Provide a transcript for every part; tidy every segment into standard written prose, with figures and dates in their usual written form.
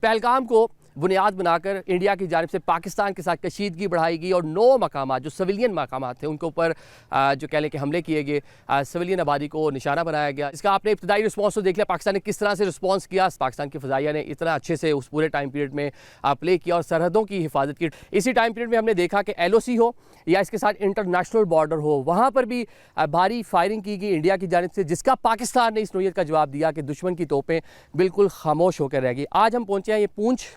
पहलगाम को बुनियाद बनाकर इंडिया की जानिब से पाकिस्तान के साथ कशीदगी बढ़ाई गई और 9 मकामात जो सिविलियन मकामात थे उनके ऊपर जो कह लें कि हमले किए गए, सिविलियन आबादी को निशाना बनाया गया। इसका आपने इब्तदाई रिस्पॉन्स तो देख लिया, पाकिस्तान ने किस तरह से रिस्पॉन्स किया। पाकिस्तान की फ़ज़ाइया ने इतना अच्छे से उस पूरे टाइम पीरियड में प्ले किया और सरहदों की हिफाजत की। इसी टाइम पीरियड में हमने देखा कि LOC हो या इसके साथ इंटरनेशनल बॉर्डर हो, वहाँ पर भी भारी फायरिंग की गई इंडिया की जानिब से, जिसका पाकिस्तान ने इस नोयत का जवाब दिया कि दुश्मन की तोपें बिल्कुल खामोश होकर रह गई। आज हम पहुँचे हैं ये पूंछ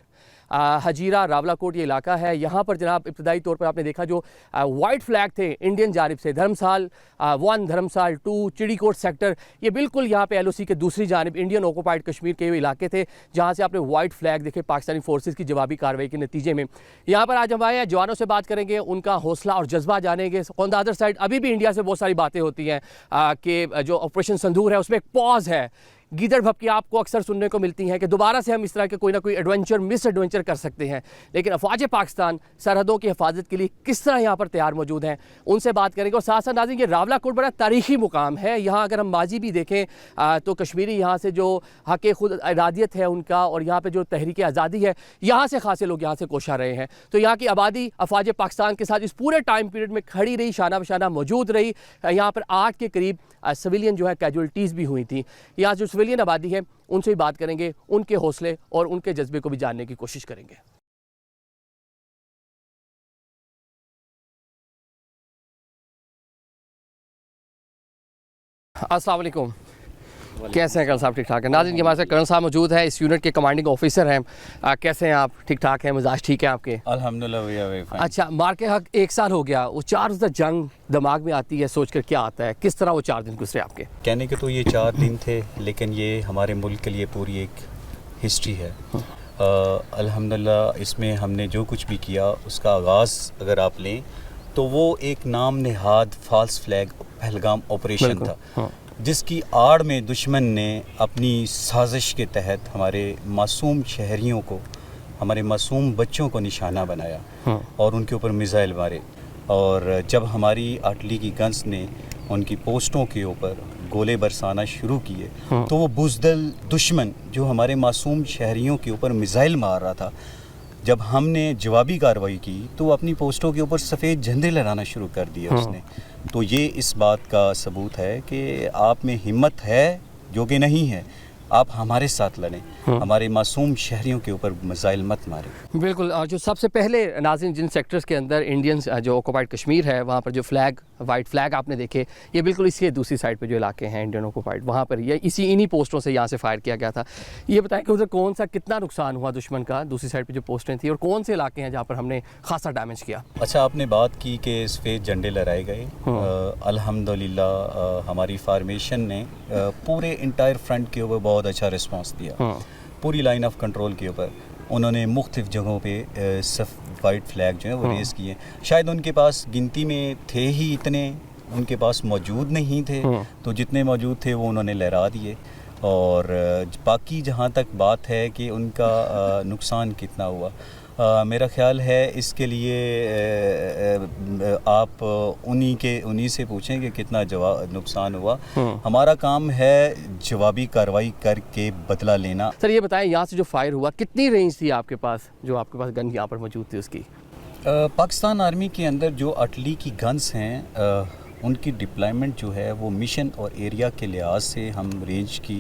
हजीरा रावलाकोट ये इलाका है। यहाँ पर जनाब इब्तदाई तौर पर आपने देखा जो वाइट फ्लैग थे इंडियन जानिब से, धर्मसाल 1, धर्मसाल 2, चिड़ीकोट सेक्टर, ये बिल्कुल यहाँ पे LOC के दूसरी जानिब इंडियन ऑक्यूपाइड कश्मीर के इलाके थे जहाँ से आपने वाइट फ्लैग देखे पाकिस्तानी फोर्सेस की जवाबी कार्रवाई के नतीजे में। यहाँ पर आज हम आए हैं, जवानों से बात करेंगे, उनका हौसला और जज्बा जानेंगे। ऑन द अदर साइड अभी भी इंडिया से बहुत सारी बातें होती हैं कि जो ऑपरेशन संदूर है उसमें एक पॉज है, गीदड़ भपकी आपको अक्सर सुनने को मिलती हैं कि दोबारा से हम इस तरह के कोई ना कोई एडवेंचर मिस एडवेंचर कर सकते हैं, लेकिन अफवाज पाकिस्तान सरहदों की हिफाजत के लिए किस तरह यहाँ पर तैयार मौजूद हैं, उनसे बात करेंगे। और साथ साथ नाज़रीन ये रावलाकोट बड़ा तारीखी मुकाम है। यहाँ अगर हम माजी भी देखें तो कश्मीरी यहाँ से जो हक़ खुद इरादियत है उनका और यहाँ पर जो तहरीक आज़ादी है, यहाँ से खासे लोग यहाँ से कोशा रहे हैं। तो यहाँ की आबादी अफवाज पाकिस्तान के साथ इस पूरे टाइम पीरियड में खड़ी रही, शाना बशाना मौजूद रही। यहाँ पर 8 के करीब सिविलियन जो है कैजुअल्टीज़ भी हुई थी। यहाँ जो सिविलियन आबादी है उनसे भी बात करेंगे, उनके हौसले और उनके जज्बे को भी जानने की कोशिश करेंगे। अस्सलाम वालेकुम, कैसे हैं कर्नल साहब? ठीक ठाक है। नाज़रीन हमारे साथ कर्नल साहब मौजूद है, इस यूनिट के कमांडिंग ऑफिसर हैं। कैसे हैं आप? ठीक ठाक है, मिजाज ठीक है आपके? अल्हम्दुलिल्लाह। अच्छा, मार के हक 1 साल हो गया, वो 4 रोज़ा जंग दिमाग में आती है, सोच कर क्या आता है, किस तरह वो 4 दिन गुजरे आपके? कहने के तो ये 4 दिन थे, लेकिन ये हमारे मुल्क के लिए पूरी एक हिस्ट्री है। अल्हम्दुलिल्लाह इसमें हमने जो कुछ भी किया उसका आगाज़ अगर आप लें तो वो एक नाम नेहाद फॉल्स फ्लैग पहलगाम ऑपरेशन था, जिसकी आड़ में दुश्मन ने अपनी साजिश के तहत हमारे मासूम शहरियों को, हमारे मासूम बच्चों को निशाना बनाया और उनके ऊपर मिसाइल मारे। और जब हमारी आर्टिलरी की गन्स ने उनकी पोस्टों के ऊपर गोले बरसाना शुरू किए तो वो बुज़दिल दुश्मन जो हमारे मासूम शहरियों के ऊपर मिसाइल मार रहा था, जब हमने जवाबी कार्रवाई की तो अपनी पोस्टों के ऊपर सफ़ेद झंडे लहराना शुरू कर दिए उसने। तो ये इस बात का सबूत है कि आप में हिम्मत है जो कि नहीं है, आप हमारे साथ लड़ें, हमारे मासूम शहरियों के ऊपर मिसाइल मत मारें। बिल्कुल। और जो सबसे पहले नाज़रीन जिन सेक्टर्स के अंदर इंडियंस जो ऑक्यूपाइड कश्मीर है वहाँ पर जो फ्लैग वाइट फ्लैग आपने देखे, ये बिल्कुल इसके दूसरी साइड पे जो इलाके हैं इंडियन ऑक्यूपाइड, वहाँ पर ये इन्हीं पोस्टों से यहाँ से फायर किया गया था। ये बताएं कि उधर कौन सा कितना नुकसान हुआ दुश्मन का, दूसरी साइड पर जो पोस्टें थी, और कौन से इलाके हैं जहाँ पर हमने खासा डैमेज किया? अच्छा, आपने बात की कि सफ़ेद झंडे लहराए गए। अल्हम्दुलिल्लाह हमारी फार्मेशन ने पूरे इंटायर फ्रंट के ऊपर बहुत अच्छा रिस्पॉन्स दिया। पूरी लाइन ऑफ कंट्रोल के ऊपर उन्होंने मुख्तलिफ जगहों पे वाइट फ्लैग जो है वो रेस किए। शायद उनके पास गिनती में थे ही इतने, उनके पास मौजूद नहीं थे, तो जितने मौजूद थे वो उन्होंने लहरा दिए। और बाकी जहाँ तक बात है कि उनका नुकसान कितना हुआ, मेरा ख्याल है इसके लिए आप उन्हीं से पूछें कि कितना नुकसान हुआ। हमारा काम है जवाबी कार्रवाई करके बदला लेना। सर ये बताएं, यहाँ से जो फायर हुआ कितनी रेंज थी आपके पास, जो आपके पास गन यहाँ पर मौजूद थी उसकी? पाकिस्तान आर्मी के अंदर जो आर्टिलरी की गन्स हैं उनकी डिप्लॉयमेंट जो है वो मिशन और एरिया के लिहाज से हम रेंज की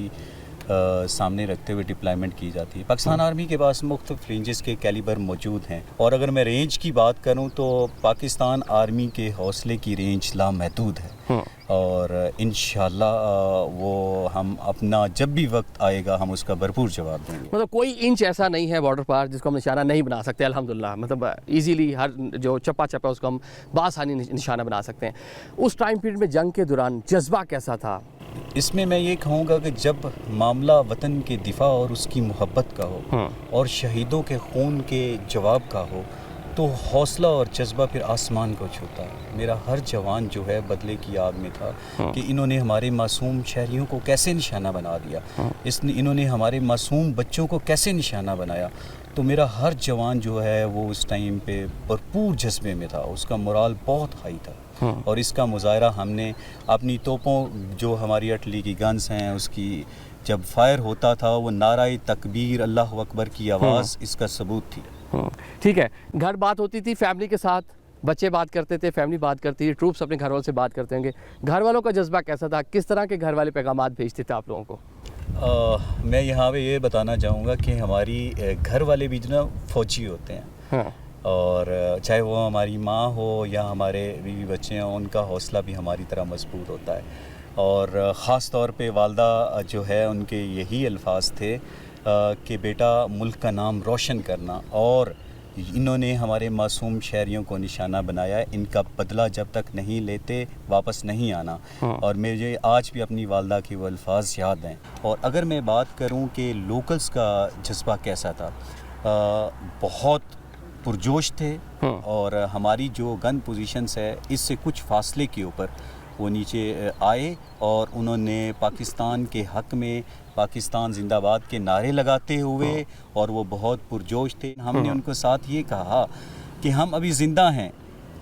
सामने रखते हुए डिप्लॉयमेंट की जाती है। पाकिस्तान आर्मी के पास मुख्तलिफ रेंजेस के कैलिबर मौजूद हैं, और अगर मैं रेंज की बात करूं तो पाकिस्तान आर्मी के हौसले की रेंज लामहदूद है। और इंशाल्लाह वो हम अपना जब भी वक्त आएगा हम उसका भरपूर जवाब देंगे। मतलब कोई इंच ऐसा नहीं है बॉर्डर पार जिसको हम निशाना नहीं बना सकते अल्हम्दुलिल्लाह। मतलब इजीली हर जो चप्पा चप्पा उसको हम बासानी निशाना बना सकते हैं। उस टाइम पीरियड में जंग के दौरान जज्बा कैसा था? इसमें मैं ये कहूँगा कि जब मामला वतन के दिफा और उसकी मोहब्बत का हो और शहीदों के खून के जवाब का हो, तो हौसला और जज्बा फिर आसमान को छूता है। मेरा हर जवान जो है बदले की आग में था कि इन्होंने हमारे मासूम शहरियों को कैसे निशाना बना दिया, इन्होंने हमारे मासूम बच्चों को कैसे निशाना बनाया। तो मेरा हर जवान जो है वो उस टाइम पे भरपूर जज्बे में था, उसका मोराल बहुत हाई था। और इसका मुजाहरा हमने अपनी तोपों, जो हमारी आर्टिलरी की गन्स हैं, उसकी जब फायर होता था वो नाराए तकबीर अल्लाह अकबर की आवाज़ इसका सबूत थी। ठीक है, घर बात होती थी फैमिली के साथ, बच्चे बात करते थे, फैमिली बात करती थी, ट्रूप्स अपने घर वालों से बात करते होंगे, घर वालों का जज्बा कैसा था, किस तरह के घर वाले पैगामात भेजते थे आप लोगों को? मैं यहाँ पे ये बताना चाहूँगा कि हमारी घर वाले भी जो ना फ़ौजी होते हैं। हाँ। और चाहे वो हमारी माँ हो या हमारे बीवी बच्चे हों, उनका हौसला भी हमारी तरह मजबूत होता है। और ख़ास तौर पे वालदा जो है उनके यही अल्फाज थे कि बेटा मुल्क का नाम रोशन करना, और इन्होंने हमारे मासूम शहरियों को निशाना बनाया है, इनका बदला जब तक नहीं लेते वापस नहीं आना। और मुझे आज भी अपनी वालदा के वो अल्फाज याद हैं। और अगर मैं बात करूं कि लोकल्स का जज्बा कैसा था, बहुत पुरजोश थे। और हमारी जो गन पोजीशंस है इससे कुछ फासले के ऊपर वो नीचे आए और उन्होंने पाकिस्तान के हक़ में पाकिस्तान जिंदाबाद के नारे लगाते हुए, और वो बहुत पुरजोश थे। हमने उनको साथ ये कहा कि हम अभी ज़िंदा हैं,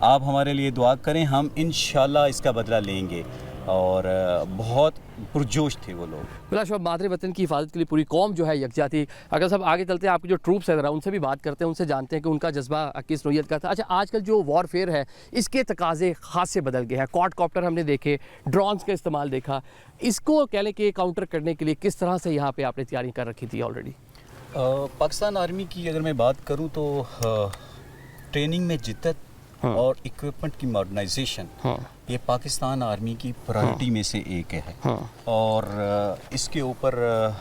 आप हमारे लिए दुआ करें, हम इंशाल्लाह इसका बदला लेंगे। और बहुत पुरजोश थे वो लोग। बिलाशुबा मादरे वतन की हिफाजत के लिए पूरी कौम जो है यकजा थी। अगर सब आगे चलते हैं, आपके जो ट्रूप्स हैं ज़रा उनसे भी बात करते हैं, उनसे जानते हैं कि उनका जज्बा किस नोयत का था। अच्छा, आजकल जो वॉरफेयर है इसके तकाजे ख़ास से बदल गए हैं, क्वाडकॉप्टर हमने देखे, ड्रोन्स का इस्तेमाल देखा, इसको कह लें कि काउंटर करने के लिए किस तरह से यहाँ पर आपने तैयारी कर रखी थी ऑलरेडी? पाकिस्तान आर्मी की अगर मैं बात करूँ तो ट्रेनिंग में जिद्दत और इक्विपमेंट की मॉडर्नाइजेशन, ये पाकिस्तान आर्मी की प्रायोरिटी में से एक है। और इसके ऊपर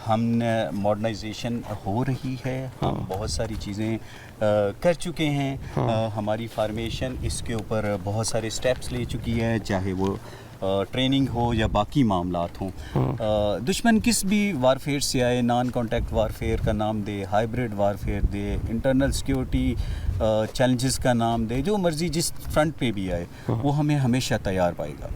हमने मॉडर्नाइजेशन हो रही है, हम बहुत सारी चीज़ें कर चुके हैं। हमारी फार्मेशन इसके ऊपर बहुत सारे स्टेप्स ले चुकी है, चाहे वो ट्रेनिंग हो या बाकी मामलात हों। दुश्मन किस भी वारफेयर से आए, नॉन कॉन्टैक्ट वारफेयर का नाम दे, हाइब्रिड वारफेयर दे, इंटरनल सिक्योरिटी चैलेंजेस का नाम दे, जो मर्ज़ी जिस फ्रंट पे भी आए वो हमें हमेशा तैयार पाएगा।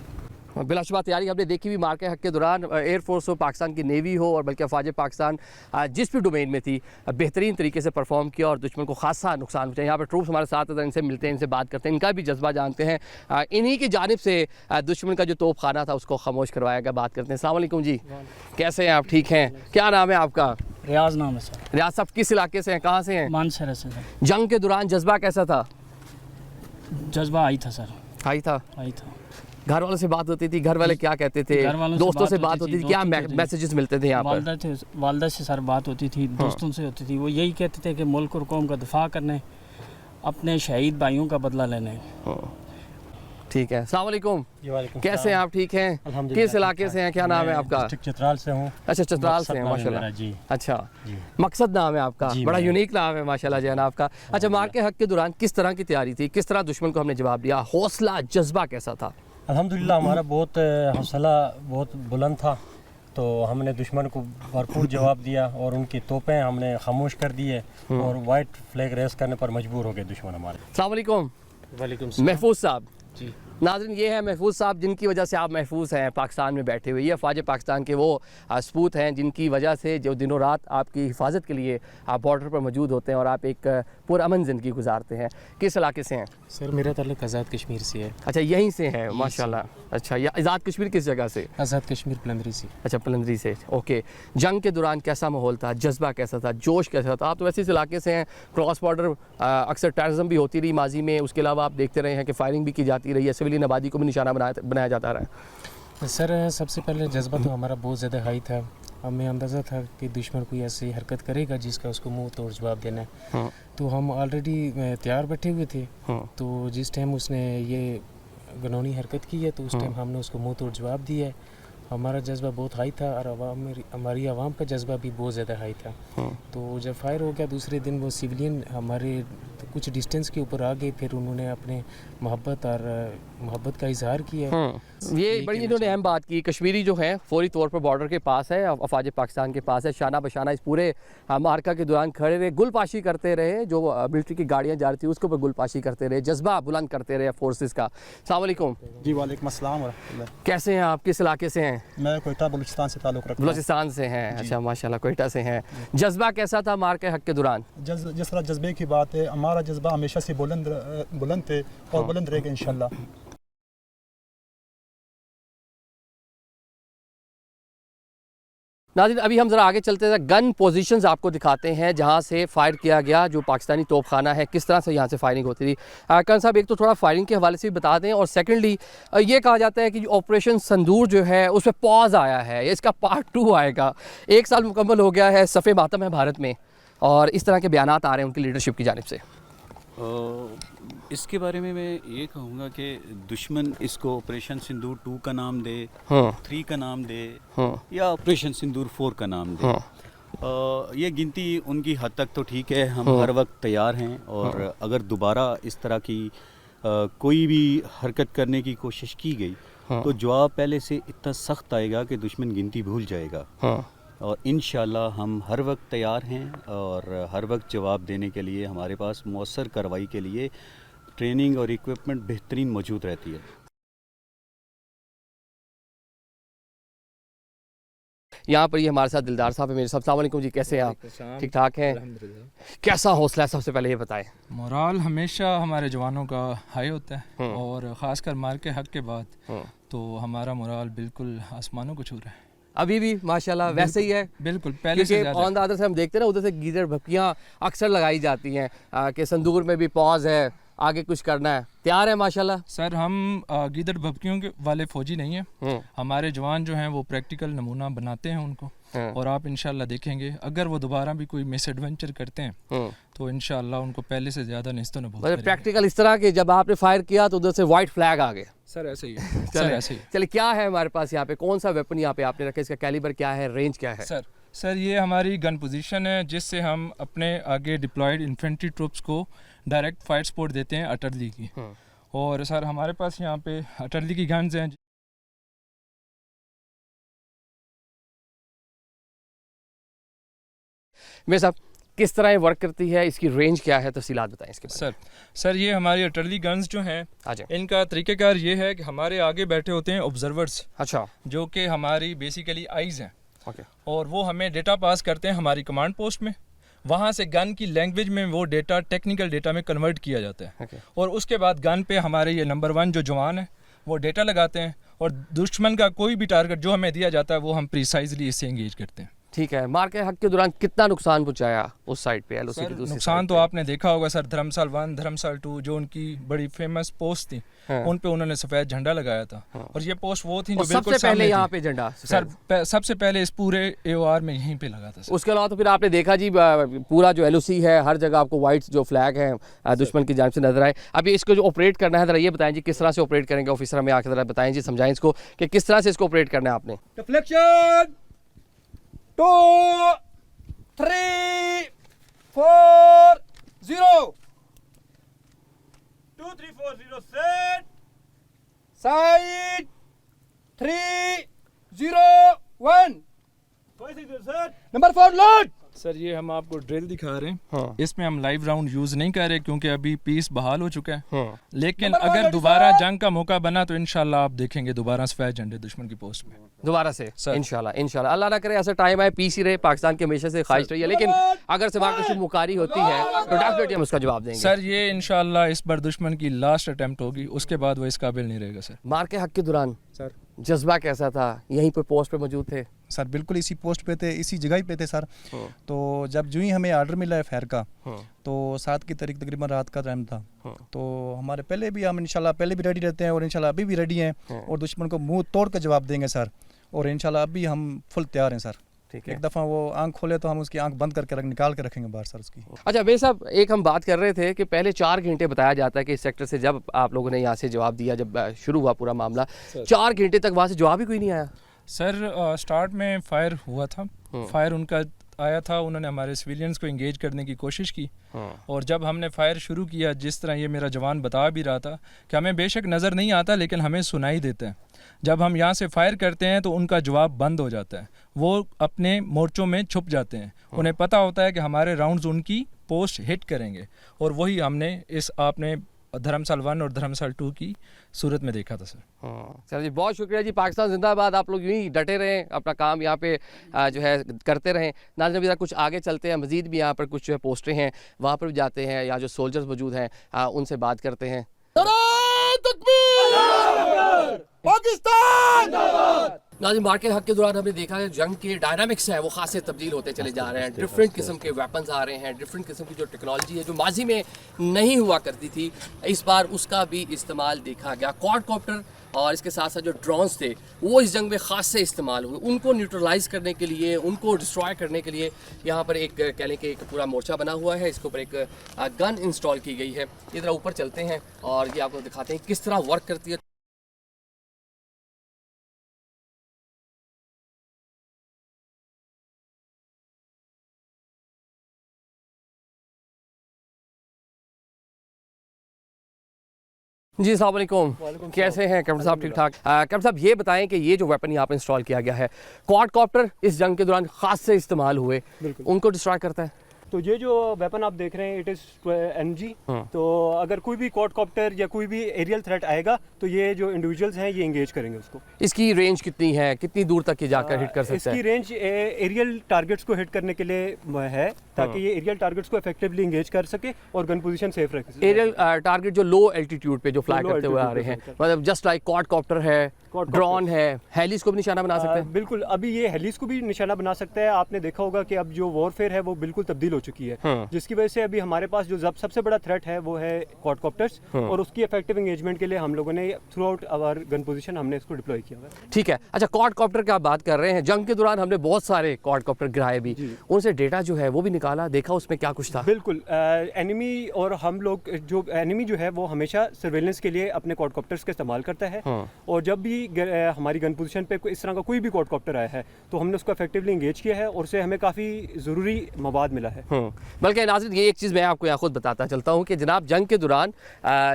बिलाशुबा तैयारी हमने देखी भी मार्के हक के दौरान, एयरफोर्स हो, पाकिस्तान की नेवी हो, और बल्कि अफवाज पाकिस्तान जिस भी डोमेन में थी बेहतरीन तरीके से परफॉर्म किया और दुश्मन को खासा नुकसान पहुंचा। यहाँ पर ट्रूप्स हमारे साथ हैं, इनसे मिलते हैं, इनसे बात करते हैं, इनका भी जज्बा जानते हैं। इन्हीं की जानिब से दुश्मन का जो तोप खाना था उसको खामोश करवाया गया। बात करते हैं। अस्सलाम वालेकुम जी, कैसे हैं आप? ठीक हैं? क्या नाम है आपका? रियाज नाम है सर। रियाज साहब किस इलाके से हैं, कहाँ से हैं? मानसर से सर। जंग के दौरान जज्बा कैसा था? जज्बा आई था सर। आई था। घर वालों से बात होती थी, घर वाले क्या कहते थे? दोस्तों से बात होती थी, क्या मैसेजेस मिलते थे यहाँ पर? वालदा से सर बात होती थी, दोस्तों से होती थी। वो यही कहते थे कि मुल्क और कौम का दिफा करना है, अपने शहीद भाइयों का बदला लेना है। ठीक है। अस्सलाम वालेकुम, कैसे हैं आप? ठीक हैं? किस इलाके से हैं, क्या नाम है आपका? चित्राल से हूँ। अच्छा, चित्राल से हैं, माशाल्लाह जी। अच्छा, मकसद नाम है आपका, बड़ा यूनिक नाम है माशाल्लाह जो है ना आपका। अच्छा, मार के हक के दौरान किस तरह की तैयारी थी, किस तरह दुश्मन को हमने जवाब दिया, हौसला जज्बा कैसा था? अल्हम्दुलिल्लाह हमारा बहुत हौसला बहुत बुलंद था, तो हमने दुश्मन को भरपूर जवाब दिया और उनकी तोपें हमने खामोश कर दिए और वाइट फ्लैग रेस करने पर मजबूर हो गए दुश्मन हमारे। अस्सलाम वालेकुम। वालेकुम महफूज साहब जी। नाज़रीन, ये है महफूज साहब जिनकी वजह से आप महफूज हैं पाकिस्तान में बैठे हुए। ये अफवाज पाकिस्तान के वो सपूत हैं जिनकी वजह से जो दिनों रात आपकी हिफाजत के लिए आप बॉर्डर पर मौजूद होते हैं और आप एक पुरअमन ज़िंदगी गुजारते हैं। किस इलाके से हैं? सर मेरा ताल्लुक आज़ाद कश्मीर से है। अच्छा, यहीं से है, माशाल्लाह। अच्छा, ये आज़ाद कश्मीर किस जगह से? आज़ाद कश्मीर पलंदरी से। अच्छा, पलंदरी से। ओके, जंग के दौरान कैसा माहौल था, जज्बा कैसा था, जोश कैसा था? आप तो वैसे इस इलाके से हैं, क्रॉस बॉर्डर अक्सर टेररिज्म भी होती रही माजी में, उसके अलावा आप देखते रहे हैं कि फायरिंग भी की जाती रही है, सिविलियन आबादी को भी निशाना बनाया जाता रहा है। सर सबसे पहले जज्बा तो हमारा बहुत ज़्यादा हाई था। हमें अंदाज़ा था कि दुश्मन कोई ऐसी हरकत करेगा जिसका उसको मुंह तोड़ जवाब देना है। तो हम ऑलरेडी तैयार बैठे हुए थे। तो जिस टाइम उसने ये घिनौनी हरकत की है तो उस टाइम हमने उसको मुंह तोड़ जवाब दिया है। हमारा जज्बा बहुत हाई था और हमारी आवाम का जज्बा भी बहुत ज़्यादा हाई था। तो जब फायर हो गया दूसरे दिन वो सिविलियन हमारे कुछ डिस्टेंस के ऊपर आ गए, फिर उन्होंने अपने मोहब्बत का इजहार किया। ये बड़ी इन्होंने अहम बात की, कश्मीरी जो है फौरी तौर पर बॉर्डर के पास है, अफवाज पाकिस्तान के पास है, शाना बशाना इस पूरे मार्का के दौरान खड़े रहे, गुलपाशी करते रहे, जो मिलिट्री की गाड़ियाँ जा रही थी उसके ऊपर गुलपाशी करते रहे, जज्बा बुलंद करते रहे फोर्सेस का। अस्सलाम वालेकुम जी। वालेकुम अस्सलाम व रहमतुल्लाह। कैसे हैं आप? किस इलाके से हैं? मैं कोयटा बलूचिस्तान से ताल्लुक़ रखता हूं। बलूचिस्तान से हैं। अच्छा, माशाल्लाह, कोयटा से हैं। जज्बा कैसा था मार के हक के दौरान? जिस तरह जज्बे की बात है, हमारा जज्बा हमेशा से बुलंद थे और बुलंद रहेगा इंशाल्लाह। नाज़रीन अभी हम ज़रा आगे चलते हैं, गन पोजीशंस आपको दिखाते हैं जहां से फायर किया गया, जो पाकिस्तानी तोपखाना है, किस तरह से यहां से फायरिंग होती थी। करण साहब, एक तो थोड़ा फायरिंग के हवाले से भी बता दें, और सेकेंडली ये कहा जाता है कि जो ऑपरेशन संदूर जो है उस पर पॉज आया है, इसका पार्ट 2 आएगा। 1 साल मुकम्मल हो गया है, सफ़े मातम है भारत में, और इस तरह के बयानात आ रहे हैं उनकी लीडरशिप की जानिब से। इसके बारे में मैं ये कहूँगा कि दुश्मन इसको ऑपरेशन सिंदूर 2 का नाम दे, 3 का नाम दे, या ऑपरेशन सिंदूर 4 का नाम दे, ये गिनती उनकी हद तक तो ठीक है, हम हर वक्त तैयार हैं। और अगर दोबारा इस तरह की कोई भी हरकत करने की कोशिश की गई तो जवाब पहले से इतना सख्त आएगा कि दुश्मन गिनती भूल जाएगा। और इंशाल्लाह हम हर वक्त तैयार हैं, और हर वक्त जवाब देने के लिए हमारे पास मौसर कार्रवाई के लिए ट्रेनिंग और इक्विपमेंट बेहतरीन मौजूद रहती है। यहाँ पर ये हमारे साथ दिलदार साहब है मेरे साहब। अस्सलाम वालेकुम जी, कैसे हैं आप? ठीक ठाक हैं? कैसा हौसला है, सबसे पहले ये बताएं। मोराल हमेशा हमारे जवानों का हाई होता है, और ख़ासकर मार के हक के बाद तो हमारा मोराल बिल्कुल आसमानों को छू रहा है। अभी भी माशाल्लाह वैसे ही है, बिल्कुल पहले से ज़्यादा। ऑन द अदर से हम देखते हैं ना, उधर से गीदड़ भपकियाँ अक्सर लगाई जाती हैं कि संदूर में भी पॉज है, आगे कुछ करना है, तैयार है माशाल्लाह। सर हम गीदड़ भपकियों के वाले फौजी नहीं हैं, हमारे जवान जो हैं वो प्रैक्टिकल नमूना बनाते हैं उनको, और आप इंशाल्लाह देखेंगे अगर वो दोबारा भी कोई मिस एडवेंचर करते हैं तो इंशाल्लाह उनको पहले से ज़्यादा निस्तों न बहुत प्रैक्टिकल इस तरह के जब आपने फायर किया तो उधर से वाइट फ्लैग आ गए। सर ऐसे ही है। सर ऐसे ही। चलिए, क्या है हमारे पास यहाँ पे, कौन सा वेपन यहाँ पे आपने रखा, इसका कैलिबर क्या है, रेंज क्या है? सर ये हमारी गन पोजीशन है जिससे हम अपने आगे डिप्लॉयड इन्फेंट्री ट्रूप्स को डायरेक्ट फायर सपोर्ट देते हैं अटर्ली की। और सर हमारे पास यहाँ पे अटर्ली की गन्स हैं। मेरे साहब, किस तरह ये वर्क करती है, इसकी रेंज क्या है, तफसीलात बताएं इसके बारे में। सर ये हमारी अटर्ली गन्स जो हैं, इनका तरीक़ेकार ये है कि हमारे आगे बैठे होते हैं ऑब्जर्वर्स, अच्छा, जो कि हमारी बेसिकली आइज़ हैं, और वो हमें डेटा पास करते हैं हमारी कमांड पोस्ट में। वहाँ से गन की लैंग्वेज में वो डेटा टेक्निकल डेटा में कन्वर्ट किया जाता है, और उसके बाद गन पे हमारे ये नंबर 1 जो जवान है वो डेटा लगाते हैं, और दुश्मन का कोई भी टारगेट जो हमें दिया जाता है वो हम प्रिसाइजली इससे एंगेज करते हैं। ठीक है। मार के हक के दौरान कितना नुकसान पहुंचाया उस साइड पे? नुकसान तो आपने देखा होगा सर, धर्मसाल 1 धर्मसाल 2 जो उनकी बड़ी फेमस पोस्ट थी, उन पे उन्होंने सफेद झंडा लगाया था, और ये पोस्ट वो थी जो बिल्कुल सबसे पहले यहाँ पे झंडा सर सबसे पहले इस पूरे AOR में यहीं पे लगा था सर। उसके अलावा तो फिर आपने देखा जी पूरा जो LOC है, हर जगह आपको वाइट जो फ्लैग है दुश्मन की जानिब से नजर आए। अभी इसको जो ऑपरेट करना है, जरा ये बताएं जी किस तरह से ऑपरेट करेंगे ऑफिसर, हमें आके जरा बताएं जी, समझाएं इसको कि किस तरह से इसको ऑपरेट करना है आपने। Deflection 2 3 4 0 2 3 4 0 set side 3 0 1 number 4 load. Sir ये हम आपको ड्रिल दिखा रहे हैं, इसमें हम लाइव राउंड यूज नहीं कर रहे क्योंकि अभी पीस बहाल हो चुका है, लेकिन अगर दोबारा जंग का मौका बना तो इंशाल्लाह आप देखेंगे दोबारा सफेद झंडे दुश्मन की पोस्ट में दोबारा से इंशाल्लाह। अल्लाह ना करे ऐसा टाइम आए, पीस ही रहे, पाकिस्तान की हमेशा से ख्वाहिश रही है, लेकिन अगर से वहाँ कुछ मुकारी होती है तो डेफिनेटली हम उसका जवाब देंगे। सर ये इंशाल्लाह इस बार दुश्मन की लास्ट अटेम्प्ट होगी, उसके बाद वो इस काबिल नहीं रहेगा। सर मार के हक के दौरान सर जज्बा कैसा था? यहीं पे पोस्ट पे मौजूद थे सर? बिल्कुल इसी पोस्ट पे थे, इसी जगह ही पे थे सर। तो जब जो ही हमें आर्डर मिला है फायर का, तो 7 की तारीख तकरीबन रात का टाइम था, तो हमारे पहले भी हम इंशाल्लाह पहले भी रेडी रहते हैं, और इंशाल्लाह अभी भी रेडी हैं, और दुश्मन को मुंह तोड़ कर जवाब देंगे सर, और इंशाल्लाह अभी हम फुल तैयार हैं सर। ठीक है, एक दफ़ा वो आंख खोले तो हम उसकी आंख बंद करके निकाल के रखेंगे बाहर सर उसकी। अच्छा भाई साहब, एक हम बात कर रहे थे कि पहले 4 घंटे बताया जाता है कि इस सेक्टर से जब आप लोगों ने यहाँ से जवाब दिया, जब शुरू हुआ पूरा मामला, 4 घंटे तक वहाँ से जवाब ही कोई नहीं आया। सर स्टार्ट में फायर हुआ था, फायर उनका आया था, उन्होंने हमारे सिविलियंस को इंगेज करने की कोशिश की, और जब हमने फायर शुरू किया, जिस तरह ये मेरा जवान बता भी रहा था कि हमें बेशक नज़र नहीं आता लेकिन हमें सुनाई देता है, जब हम यहाँ से फायर करते हैं तो उनका जवाब बंद हो जाता है, वो अपने मोर्चों में छुप जाते हैं, उन्हें पता होता है कि हमारे राउंड्स उनकी पोस्ट हिट करेंगे, और वही हमने इस आपने धर्मसाल 1 और धर्मसाल 2 की सूरत में देखा था सर। सर जी बहुत शुक्रिया जी, पाकिस्तान जिंदाबाद। आप लोग यूँ ही डटे रहें, अपना काम यहाँ पे जो है करते रहें। नाज़रीन अभी कुछ आगे चलते हैं, मज़ीद भी यहाँ पर कुछ जो है पोस्टें हैं वहाँ पर भी जाते हैं, या जो सोल्जर्स मौजूद हैं उनसे बात करते हैं। पाकिस्तान नाज़रीन, मार्के हक के दौरान हमने देखा है जंग के डायनामिक्स हैं वो खासे तब्दील होते चले जा रहे हैं। डिफरेंट किस्म के वेपन्स आ रहे हैं, डिफरेंट किस्म की जो टेक्नोलॉजी है जो माजी में नहीं हुआ करती थी, इस बार उसका भी इस्तेमाल देखा गया। क्वाडकॉप्टर और इसके साथ साथ जो ड्रोन्स थे वो इस जंग में ख़ास से इस्तेमाल हुए। उनको न्यूट्रलाइज़ करने के लिए, उनको डिस्ट्रॉय करने के लिए यहाँ पर एक कह लें कि एक पूरा मोर्चा बना हुआ है। इसके ऊपर एक गन इंस्टॉल की गई है। ये ज़रा ऊपर चलते हैं और ये आपको दिखाते हैं किस तरह वर्क करती है। जी अस्सलाम वालेकुम, कैसे हैं कैप्टन साहब? ठीक ठाक। कैप्टन साहब ये बताएं कि ये जो वेपन यहाँ पे इंस्टॉल किया गया है, क्वाडकॉप्टर इस जंग के दौरान खास से इस्तेमाल हुए, उनको डिस्ट्रॉय करता है। तो ये जो वेपन आप देख रहे हैं इट इज़ NG। तो अगर कोई भी क्वाडकॉप्टर या कोई भी एरियल थ्रेट आएगा तो ये जो इंडिविजुअल्स हैं ये इंगेज करेंगे उसको। इसकी रेंज कितनी है, कितनी दूर तक ये जाकर हिट कर सकता इसकी है? रेंज एरियल टारगेट्स को हिट करने के लिए है ताकि ये एरियल टारगेट्स को इफेक्टिवली इंगेज कर सके और गन पोजीशन सेफ रख सके। एरियल टारगेट जो लो एल्टीट्यूड पे जो फ्लाई करते हुए आ रहे हैं, मतलब जस्ट लाइक क्वाडकॉप्टर है, ड्रोन है, हेलिस को भी निशाना बना सकते हैं। बिल्कुल, अभी ये हेलिस को भी निशाना बना सकता है। आपने देखा होगा कि अब जो वॉरफेयर है वो बिल्कुल तब्दील हो चुकी है, जिसकी वजह से अभी हमारे पास जो सबसे बड़ा थ्रेट है वो है क्वाडकॉप्टर्स, और उसकी इफेक्टिव एंगेजमेंट के लिए हम लोगों ने throughout our gun position हमने इसको डिप्लॉय किया हुआ है। ठीक है। अच्छा, क्वाडकॉप्टर की आप बात कर रहे हैं, जंग के दौरान हमने बहुत सारे क्वाडकॉप्टर गिराए भी, उनसे डेटा जो है वो भी निकाला, देखा उसमें क्या कुछ था? बिल्कुल, एनिमी और हम लोग जो एनिमी जो है वो हमेशा सर्वेलेंस के लिए अपने क्वाडकॉप्टर्स का इस्तेमाल करता है, और जब भी हमारी गन पोजीशन पे इस तरह का कोई भी क्वाडकॉप्टर आया है तो हमने उसको इफेक्टिवली इंगेज किया है और उससे हमें काफ़ी ज़रूरी मवाद मिला है। बल्कि नाज़रीन ये एक चीज़ मैं आपको यहाँ खुद बताता चलता हूँ कि जनाब जंग के दौरान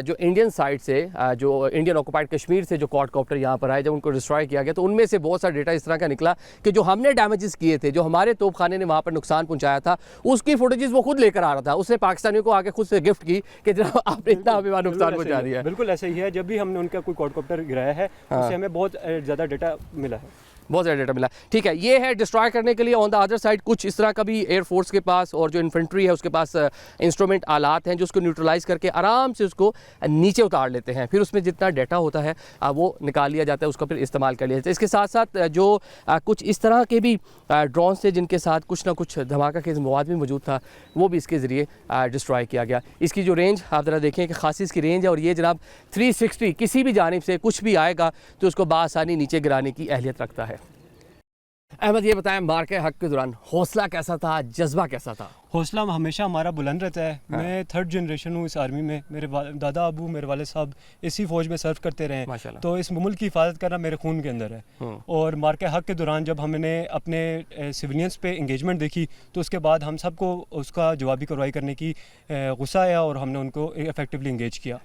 जो इंडियन साइड से जो इंडियन ऑक्युपाइड कश्मीर से जो क्वाडकॉप्टर यहाँ पर आए, जब उनको डिस्ट्रॉय किया गया तो उनमें से बहुत सारा डेटा इस तरह का निकला कि जो हमने डैमेजेस किए थे, जो हमारे तोपखाने ने वहाँ पर नुकसान पहुँचाया था, उसकी फुटेजेस वो खुद लेकर आ रहा था। उसने पाकिस्तानियों को आके खुद से गिफ्ट की कि जनाब आपने इतना हमें वहाँ नुकसान पहुँचा दिया है। बिल्कुल ऐसा ही है, जब भी हमने उनका कोई क्वाडकॉप्टर गिराया है उससे हमें बहुत ज़्यादा डेटा मिला है, बहुत ज़्यादा डेटा मिला। ठीक है, ये है डिस्ट्रॉय करने के लिए। ऑन द अदर साइड कुछ इस तरह का भी एयरफोर्स के पास और जो इन्फेंट्री है उसके पास इंस्ट्रूमेंट आलात हैं जो उसको न्यूट्रलाइज करके आराम से उसको नीचे उतार लेते हैं। फिर उसमें जितना डेटा होता है वो निकाल लिया जाता है, उसका फिर इस्तेमाल कर लिया जाता है। इसके साथ साथ जो कुछ इस तरह के भी ड्रोन थे जिनके साथ कुछ ना कुछ धमाका खेज मवाद भी मौजूद था, वो भी इसके ज़रिए डिस्ट्रॉय किया गया। इसकी जो रेंज आप ज़रा देखें कि खासी इसकी रेंज है, और ये जनाब 360 किसी भी जानिब से कुछ भी आएगा तो उसको बासानी नीचे गिराने की अहलियत रखता है। अहमद ये बताएं, मार्के हक के दौरान हौसला कैसा था, जज्बा कैसा था? हौसला हमेशा हमारा बुलंद रहता है। मैं 3rd जनरेशन हूँ इस आर्मी में। मेरे दादा अबू, मेरे वाले साहब इसी फ़ौज में सर्व करते रहे हैं, तो इस मुल्क की हिफाजत करना मेरे खून के अंदर है। और मार्के हक के दौरान जब हमने अपने सिविलियंस पे इंगेजमेंट देखी तो उसके बाद हम सबको उसका जवाबी कार्रवाई करने की गुस्सा आया और हमने उनको इफेक्टिवली इंगेज किया।